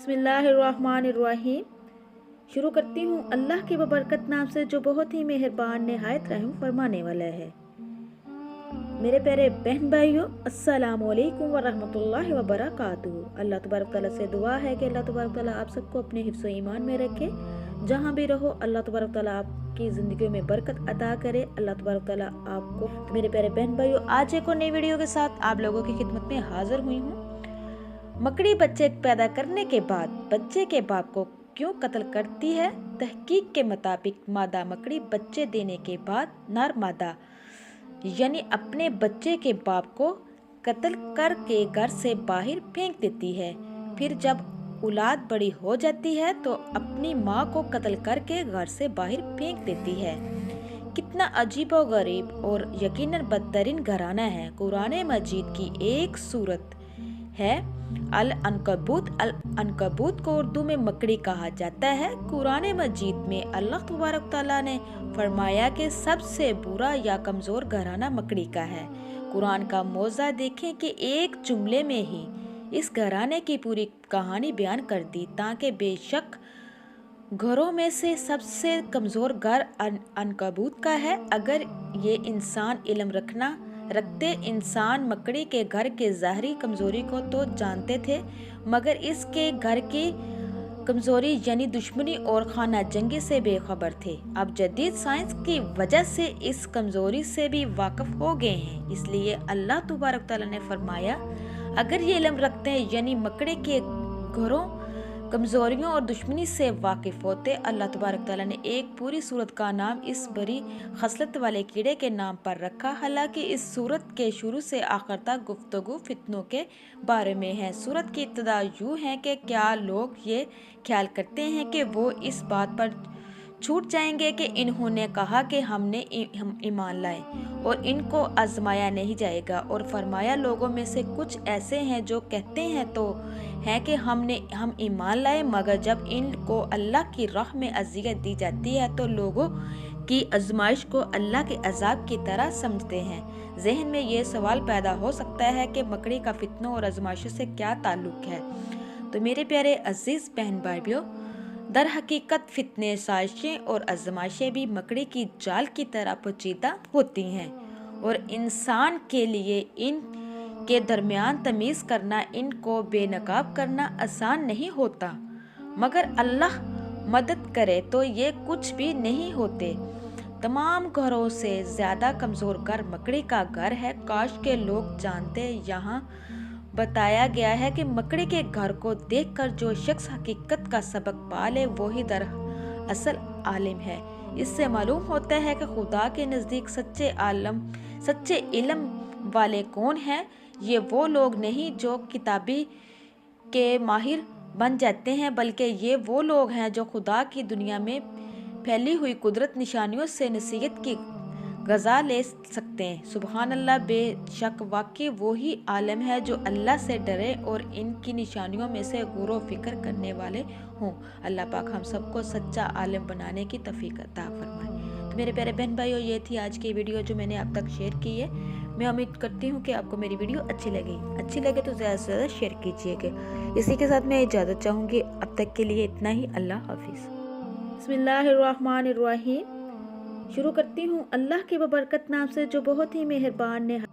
बिस्मिल्लाहिर्रहमानिर्रहीम। शुरू करती हूँ अल्लाह के बबरकत नाम से जो बहुत ही मेहरबान निहायत रहम फरमाने वाला है। मेरे प्यारे बहन भाइयों, अस्सलाम वालेकुम वरहमतुल्लाहि वबरकातुहू। अल्लाह तबारक तआला से दुआ है कि अल्लाह तबारक तआला आप सबको अपने हिफ्ज़ व ईमान में रखे। जहाँ भी रहो अल्लाह तबारक तआला आपकी ज़िंदगी में बरकत अता करे। अल्लाह तबारक तआला आपको। तो मेरे प्यारे बहन भाइयों, आज एक और नई वीडियो के साथ आप लोगों की खिदमत में हाजिर हुई हूँ। मकड़ी बच्चे पैदा करने के बाद बच्चे के बाप को क्यों कत्ल करती है? तहकीक के मुताबिक मादा मकड़ी बच्चे देने के बाद नर मादा यानी अपने बच्चे के बाप को कत्ल करके घर से बाहर फेंक देती है। फिर जब औलाद बड़ी हो जाती है तो अपनी माँ को कत्ल करके घर से बाहर फेंक देती है। कितना अजीब व गरीब और यकीनन बदतरीन घराना है। कुरान मजीद की एक सूरत है अल-अनकबूत। अल-अनकबूत को उर्दू में मकड़ी कहा जाता है। कुरान मजीद में अल्लाह तबारक तआला ने फरमाया कि सबसे बुरा या कमज़ोर घराना मकड़ी का है। कुरान का मौज़ा देखें कि एक जुमले में ही इस घराने की पूरी कहानी बयान कर दी, ताकि बेशक घरों में से सबसे कमज़ोर घर अनकबूत का है। अगर ये इंसान इल्म रखते इंसान मकड़ी के घर के ज़ाहरी कमज़ोरी को तो जानते थे, मगर इसके घर की कमज़ोरी यानी दुश्मनी और खाना जंगी से बेखबर थे। अब जदीद साइंस की वजह से इस कमज़ोरी से भी वाकिफ़ हो गए हैं। इसलिए अल्लाह तबारक तआला ने फरमाया, अगर ये इल्म रखते हैं यानी मकड़ी के घरों कमज़ोरियों और दुश्मनी से वाकिफ़ होते। अल्लाह तबारक तआला ने एक पूरी सूरत का नाम इस बड़ी खसलत वाले कीड़े के नाम पर रखा। हालांकि इस सूरत के शुरू से आखिर तक गुफ्तगू फितनों के बारे में है। सूरत की इब्तिदा यूँ है कि क्या लोग ये ख्याल करते हैं कि वो इस बात पर छूट जाएंगे कि इन्होंने कहा कि हम ईमान लाए और इनको आजमाया नहीं जाएगा, और फरमाया लोगों में से कुछ ऐसे हैं जो कहते हैं तो है कि हम ईमान लाए, मगर जब इनको अल्लाह की राह में अज़ियत दी जाती है तो लोगों की आजमाइश को अल्लाह के अजाब की तरह समझते हैं। जहन में ये सवाल पैदा हो सकता है कि मकड़ी का फितनों और आजमाइशों से क्या ताल्लुक़ है। तो मेरे प्यारे अजीज़ बहन भाइयों, दर हकीकत फितने, साजिशें और आजमाइशें भी मकड़ी की जाल की तरह पेचीदा होती हैं, और इंसान के लिए इन के दरमियान तमीज़ करना, इनको बेनकाब करना आसान नहीं होता। मगर अल्लाह मदद करे तो ये कुछ भी नहीं होते। तमाम घरों से ज़्यादा कमज़ोर घर मकड़ी का घर है। काश के लोग जानते। यहाँ बताया गया है कि मकड़ी के घर को देखकर जो शख्स हकीकत का सबक पा ले वही दरअसल आलिम है। इससे मालूम होता है कि खुदा के नज़दीक सच्चे इल्म वाले कौन हैं। ये वो लोग नहीं जो किताबी के माहिर बन जाते हैं, बल्कि ये वो लोग हैं जो खुदा की दुनिया में फैली हुई कुदरत निशानियों से नसीहत की गज़ा ले सकते हैं। सुबहान अल्लाह, बेशक वाकई वो ही आलम है जो अल्लाह से डरे और इनकी निशानियों में से गौर व फिक्र करने वाले हों। अल्लाह पाक हम सबको सच्चा आलम बनाने की तौफीक अता फरमाए। तो मेरे प्यारे बहन भाइयों, ये थी आज की वीडियो जो मैंने आप तक शेयर की है। मैं उम्मीद करती हूँ कि आपको मेरी वीडियो अच्छी लगे तो ज़्यादा से ज़्यादा शेयर कीजिएगा। इसी के साथ मैं इजाज़त चाहूँगी। अब तक के लिए इतना ही। अल्लाह हाफिज़। बिस्मिल्लाहिर्रहमानिर्रहीम। शुरू करती हूँ अल्लाह के बबरकत नाम से जो बहुत ही मेहरबान